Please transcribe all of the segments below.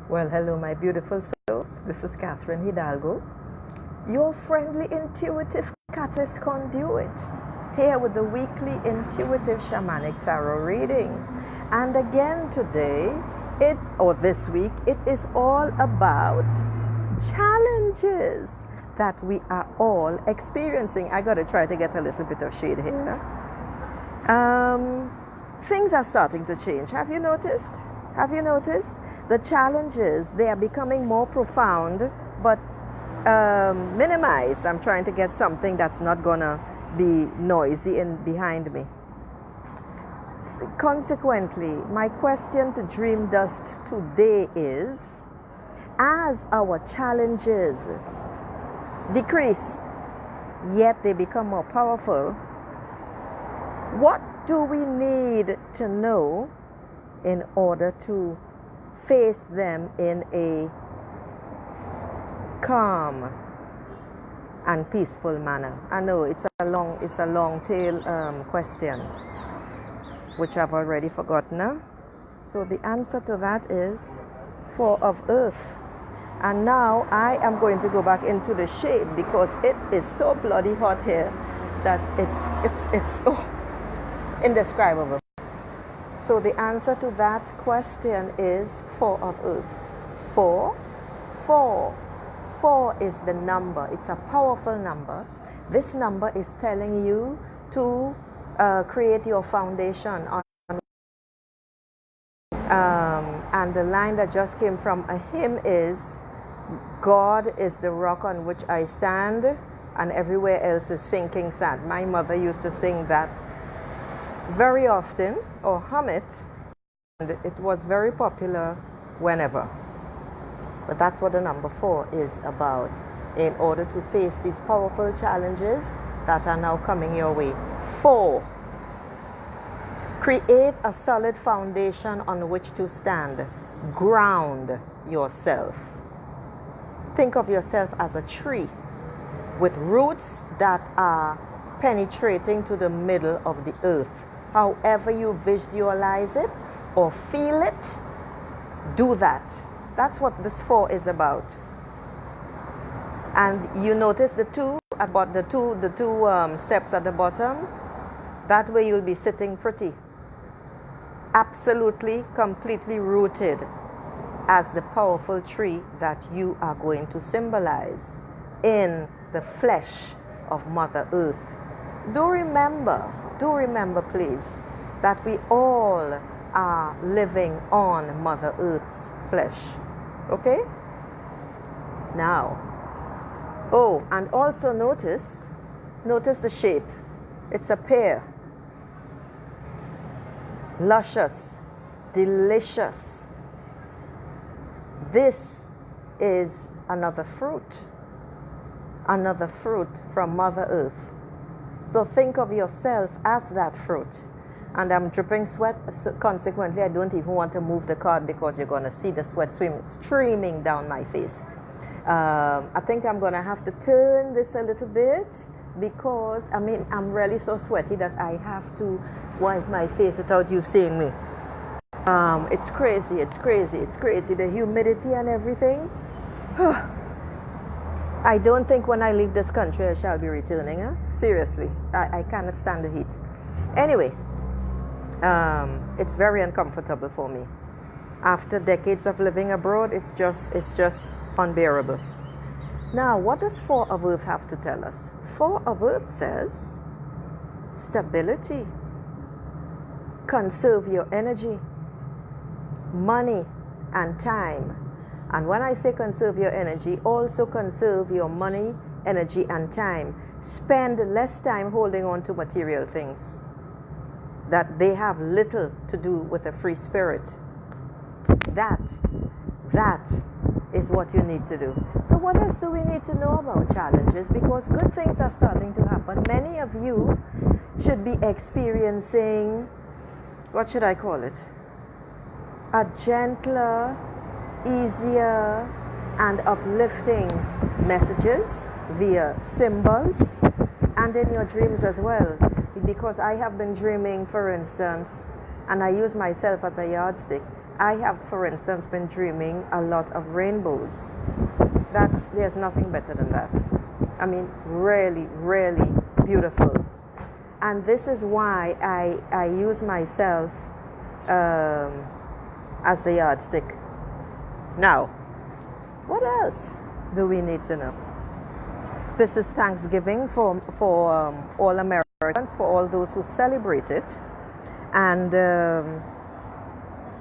Well, hello, my beautiful souls. This is Catherine Hidalgo, your friendly intuitive catalyst conduit, here with the weekly intuitive shamanic tarot reading. And again today, this week, it is all about challenges that we are all experiencing. I got to try to get a little bit of shade here. Things are starting to change. Have you noticed? The challenges, they are becoming more profound, but minimized. I'm trying to get something that's not gonna be noisy behind me. Consequently, my question to Dream Dust today is, as our challenges decrease, yet they become more powerful, what do we need to know in order to face them in a calm and peaceful manner? I know it's a long tail question, which I've already forgotten. So the answer to that is 4 of Earth. And now I am going to go back into the shade because it is so bloody hot here that it's indescribable. So the answer to that question is 4 of Earth. 4 is the number. It's a powerful number. This number is telling you to create your foundation on. And the line that just came from a hymn is, God is the rock on which I stand, and everywhere else is sinking sand. My mother used to sing that very often, or hum it, and it was very popular whenever. But that's what the number 4 is about, in order to face these powerful challenges that are now coming your way. 4. Create a solid foundation on which to stand. Ground yourself. Think of yourself as a tree with roots that are penetrating to the middle of the earth. However you visualize it or feel it, do that. That's what this 4 is about. And you notice the two steps at the bottom. That way you'll be sitting pretty, absolutely, completely rooted as the powerful tree that you are going to symbolize in the flesh of Mother Earth. Do remember please, that we all are living on Mother Earth's flesh. Okay? Now, and also notice the shape. It's a pear. Luscious, delicious. This is another fruit from Mother Earth. So think of yourself as that fruit. And I'm dripping sweat, so consequently I don't even want to move the card because you're going to see the sweat streaming down my face. I think I'm going to have to turn this a little bit because, I'm really so sweaty that I have to wipe my face without you seeing me. It's crazy, the humidity and everything. I don't think when I leave this country I shall be returning. Seriously, I cannot stand the heat. Anyway, it's very uncomfortable for me. After decades of living abroad, it's just unbearable. Now, what does 4 of Earth have to tell us? 4 of Earth says stability, conserve your energy, money and time. And when I say conserve your energy, also conserve your money, energy and time. Spend less time holding on to material things that they have little to do with a free spirit. That is what you need to do. So what else do we need to know about challenges? Because good things are starting to happen. Many of you should be experiencing, what should I call it? A gentler, easier and uplifting messages via symbols and in your dreams as well. Because I have been dreaming, for instance, and I use myself as a yardstick, I have, for instance, been dreaming a lot of rainbows. There's nothing better than that. I mean, really, really beautiful. And this is why I use myself as the yardstick. Now, what else do we need to know? This is Thanksgiving for all Americans, for all those who celebrate it. And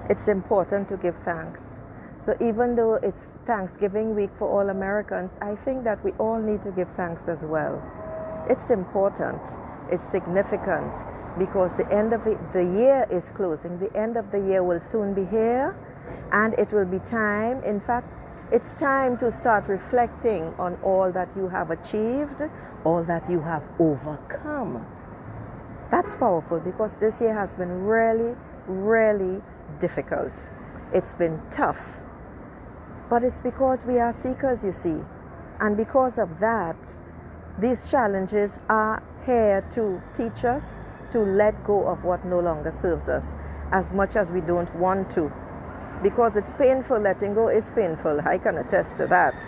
it's important to give thanks. So even though it's Thanksgiving week for all Americans, I think that we all need to give thanks as well. It's important. It's significant because the end of the year is closing. The end of the year will soon be here, and it will be time. In fact, it's time to start reflecting on all that you have achieved, all that you have overcome. That's powerful because this year has been really, really difficult. It's been tough. But it's because we are seekers, you see. And because of that, these challenges are here to teach us to let go of what no longer serves us, as much as we don't want to. Because it's painful, letting go is painful. I can attest to that.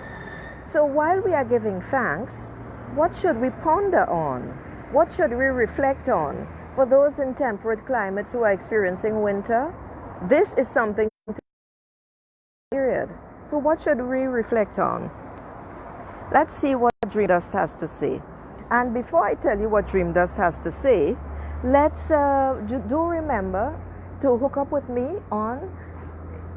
So while we are giving thanks, what should we ponder on? What should we reflect on? For those in temperate climates who are experiencing winter, this is something to period. So what should we reflect on? Let's see what Dream Dust has to say. And before I tell you what Dream Dust has to say, let's do remember to hook up with me on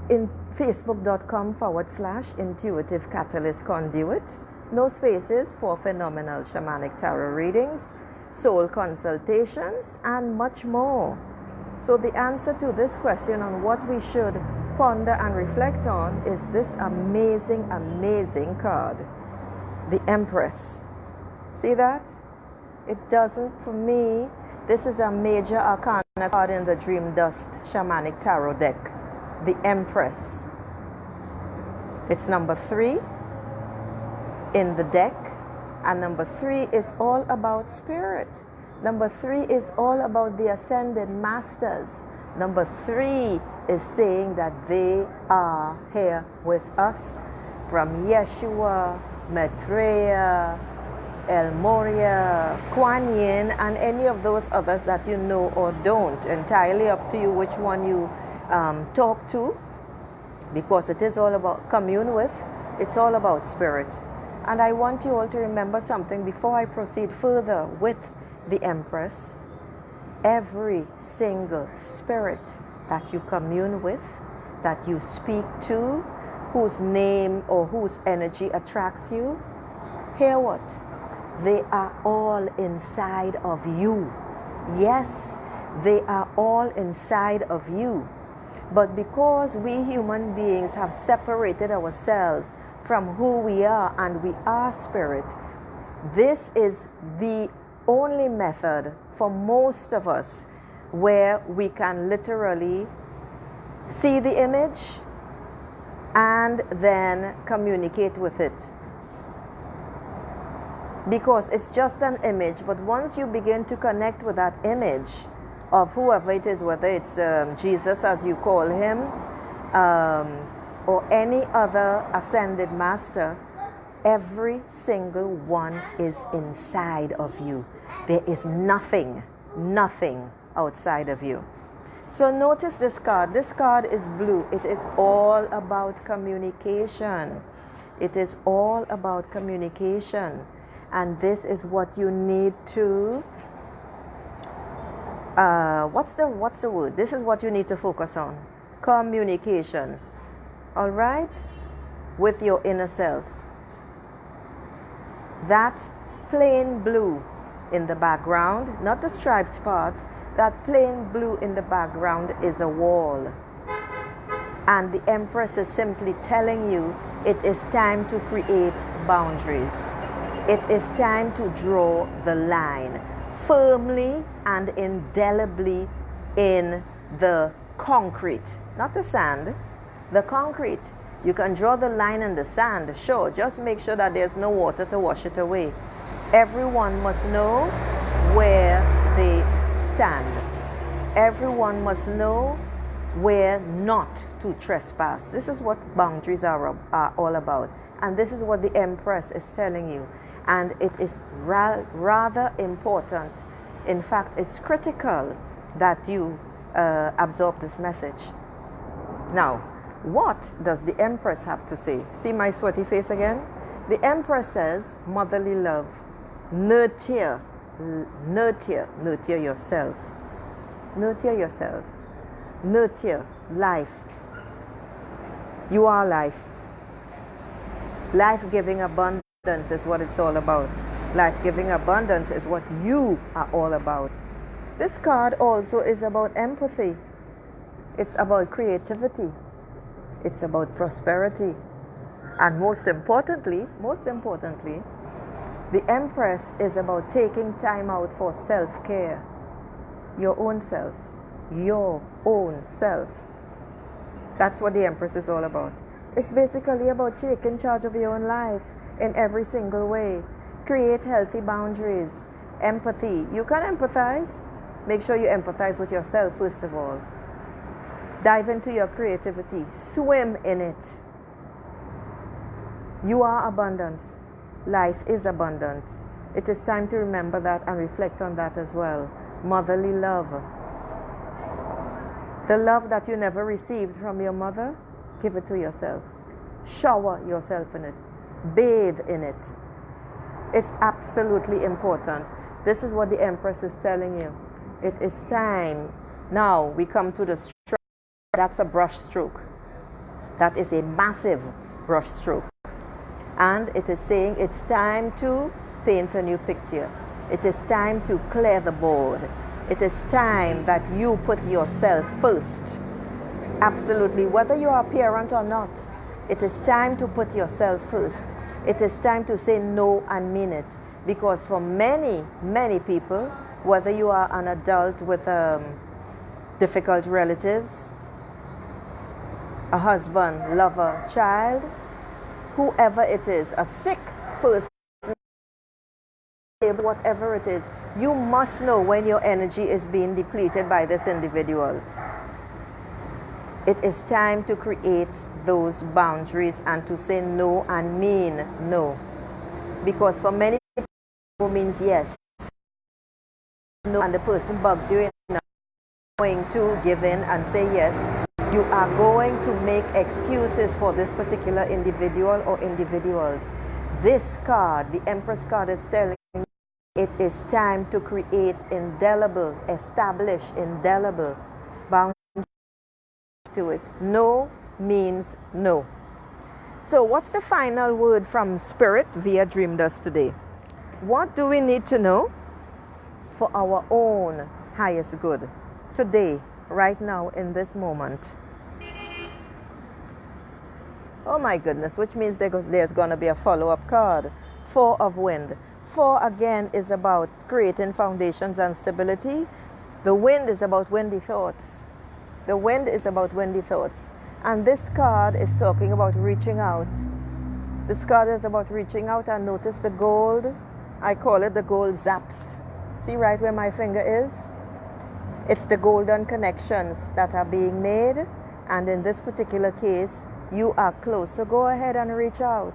in facebook.com/Intuitive Catalyst Conduit. No spaces for phenomenal shamanic tarot readings, soul consultations, and much more. So the answer to this question on what we should ponder and reflect on is this amazing, amazing card, the Empress. See that? It doesn't, for me, this is a major arcana card in the Dream Dust Shamanic Tarot deck, the Empress. It's number 3 in the deck, and number 3 is all about spirit. Number 3 is all about the ascended masters. Number 3 is saying that they are here with us, from Yeshua, Maitreya, El Moria, Kuan Yin, and any of those others that you know or don't. Entirely up to you which one you talk to, because it is all about commune with. It's all about spirit. And I want you all to remember something before I proceed further with the Empress. Every single spirit that you commune with, that you speak to, whose name or whose energy attracts you, hear what? They are all inside of you. Yes, they are all inside of you. But because we human beings have separated ourselves from who we are, and we are spirit, this is the only method for most of us where we can literally see the image and then communicate with it. Because it's just an image, but once you begin to connect with that image of whoever it is, whether it's Jesus as you call him, or any other ascended master, every single one is inside of you. There is nothing outside of you. So notice this card. This card is blue. It is all about communication. It is all about communication. And this is what you need to, what's the word? This is what you need to focus on. Communication. All right? With your inner self. That plain blue in the background, not the striped part, that plain blue in the background is a wall. And the Empress is simply telling you it is time to create boundaries. It is time to draw the line firmly and indelibly in the concrete, not the sand, the concrete. You can draw the line in the sand, sure, just make sure that there's no water to wash it away. Everyone must know where they stand. Everyone must know where not to trespass. This is what boundaries are all about. And this is what the Empress is telling you. And it is rather important. In fact, it's critical that you absorb this message. Now, what does the Empress have to say? See my sweaty face again? The Empress says, motherly love, nurture yourself. Nurture yourself. Nurture life. You are life. Life-giving abundance is what it's all about. Life-giving abundance is what you are all about. This card also is about empathy. It's about creativity. It's about prosperity. And most importantly, the Empress is about taking time out for self-care. Your own self. Your own self. That's what the Empress is all about. It's basically about taking charge of your own life in every single way. Create healthy boundaries. Empathy. You can empathize. Make sure you empathize with yourself first of all. Dive into your creativity. Swim in it. You are abundance. Life is abundant. It is time to remember that and reflect on that as well. Motherly love. The love that you never received from your mother, give it to yourself. Shower yourself in it. Bathe in it. It's absolutely important. This is what the Empress is telling you. It is time. Now we come to the stroke. That's a brush stroke. That is a massive brush stroke. And it is saying it's time to paint a new picture. It is time to clear the board. It is time that you put yourself first. Absolutely, whether you are a parent or not. It is time to put yourself first. It is time to say no and mean it. Because for many, many people, whether you are an adult with difficult relatives, a husband, lover, child, whoever it is, a sick person, whatever it is, you must know when your energy is being depleted by this individual. It is time to create those boundaries and to say no and mean no. Because for many people, no means yes. No, and the person bugs you in going to give in and say yes. You are going to make excuses for this particular individual or individuals. This card, the Empress card, is telling you it is time to create indelible, establish indelible boundaries to it. No means no. So what's the final word from Spirit via Dream Dust today? What do we need to know for our own highest good today, right now, in this moment? Oh my goodness, which means there's going to be a follow-up card. Four of Wind. Four again is about creating foundations and stability. The Wind is about windy thoughts. The Wind is about windy thoughts. And this card is talking about reaching out. This card is about reaching out, and notice the gold. I call it the gold zaps. See right where my finger is? It's the golden connections that are being made, and in this particular case, you are close. So go ahead and reach out.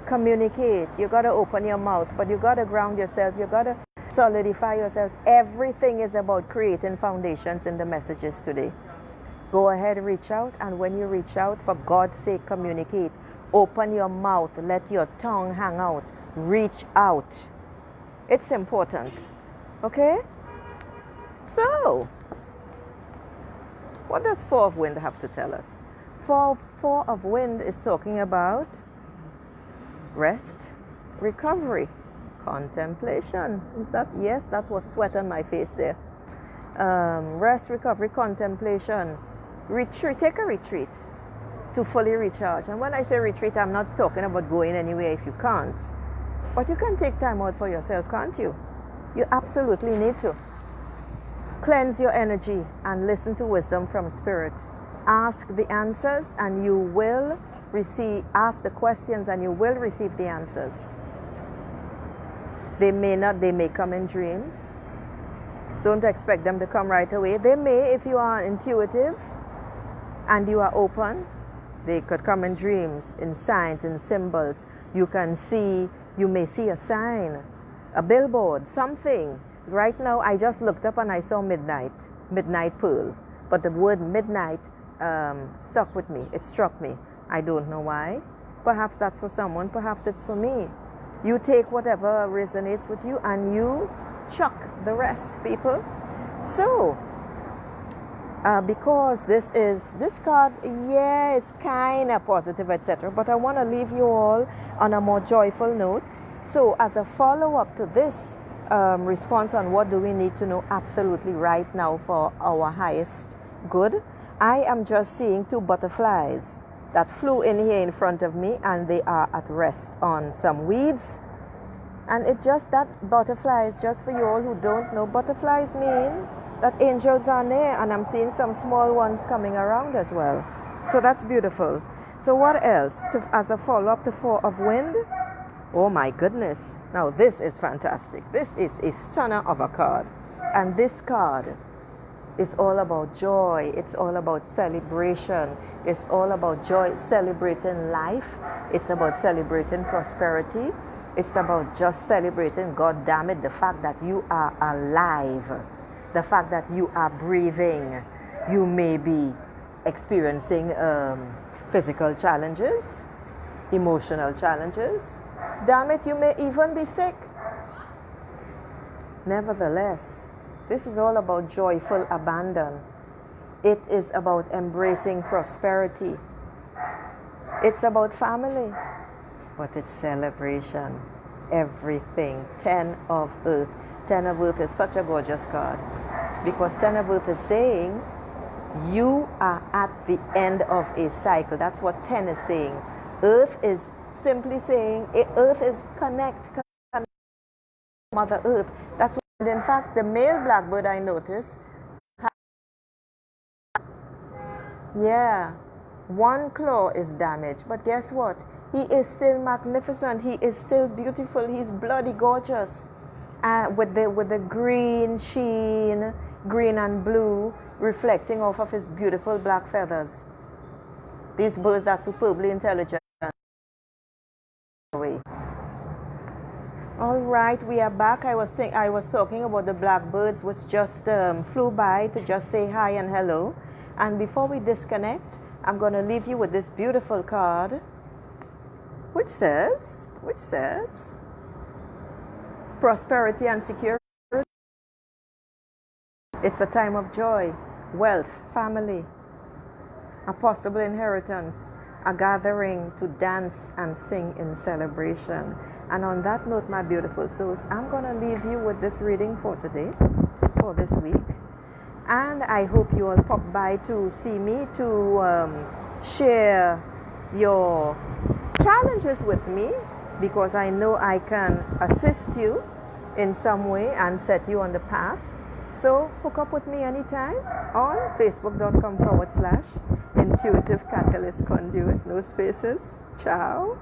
Communicate. You got to open your mouth, but you got to ground yourself. You got to solidify yourself. Everything is about creating foundations in the messages today. Go ahead, reach out, and when you reach out, for God's sake, communicate. Open your mouth. Let your tongue hang out. Reach out. It's important. Okay? So, what does Four of Wind have to tell us? Four of Wind is talking about rest, recovery, contemplation. Is that? Yes, that was sweat on my face there. Rest, recovery, contemplation. Retreat. Take a retreat to fully recharge. And when I say retreat, I'm not talking about going anywhere if you can't. But you can take time out for yourself, can't you? You absolutely need to. Cleanse your energy and listen to wisdom from Spirit. Ask the answers and you will receive, ask the questions and you will receive the answers. They may not, they may come in dreams. Don't expect them to come right away. They may, if you are intuitive and you are open, they could come in dreams, in signs, in symbols. You may see a sign, a billboard, something. Right now, I just looked up and I saw midnight pearl. But the word midnight stuck with me. It struck me. I don't know why. Perhaps that's for someone. Perhaps it's for me. You take whatever resonates with you and you chuck the rest, people. So, because this card, yeah, it's kind of positive, etc. But I want to leave you all on a more joyful note. So, as a follow-up to this response on what do we need to know absolutely right now for our highest good, I am just seeing 2 butterflies that flew in here in front of me, and they are at rest on some weeds. And that butterfly is just for you all who don't know. Butterflies mean that angels are near, and I'm seeing some small ones coming around as well. So that's beautiful. So what else? As a follow-up to 4 of wind. Oh my goodness. Now this is fantastic. This is a stunner of a card. And this card is all about joy. It's all about celebration. It's all about joy, celebrating life. It's about celebrating prosperity. It's about just celebrating, God damn it, the fact that you are alive. The fact that you are breathing. You may be experiencing physical challenges, emotional challenges. Damn it, you may even be sick. Nevertheless, this is all about joyful abandon. It is about embracing prosperity. It's about family. But it's celebration. Everything. 10 of Earth. 10 of Earth is such a gorgeous card. Because 10 of Earth is saying, you are at the end of a cycle. That's what 10 is saying. Earth is simply saying, Earth is connect Mother Earth. That's what, in fact, the male blackbird I noticed, yeah, one claw is damaged. But guess what? He is still magnificent. He is still beautiful. He's bloody gorgeous. With the green sheen, green and blue, reflecting off of his beautiful black feathers. These birds are superbly intelligent. All right, we are back. I was talking about the blackbirds which just flew by to just say hi and hello. And before we disconnect, I'm going to leave you with this beautiful card, which says, prosperity and security. It's a time of joy, wealth, family, a possible inheritance, a gathering to dance and sing in celebration. And on that note, my beautiful souls, I'm going to leave you with this reading for today, for this week. And I hope you all pop by to see me, to share your challenges with me, because I know I can assist you in some way and set you on the path. So hook up with me anytime on facebook.com/Intuitive Catalyst Conduit. No spaces. Ciao.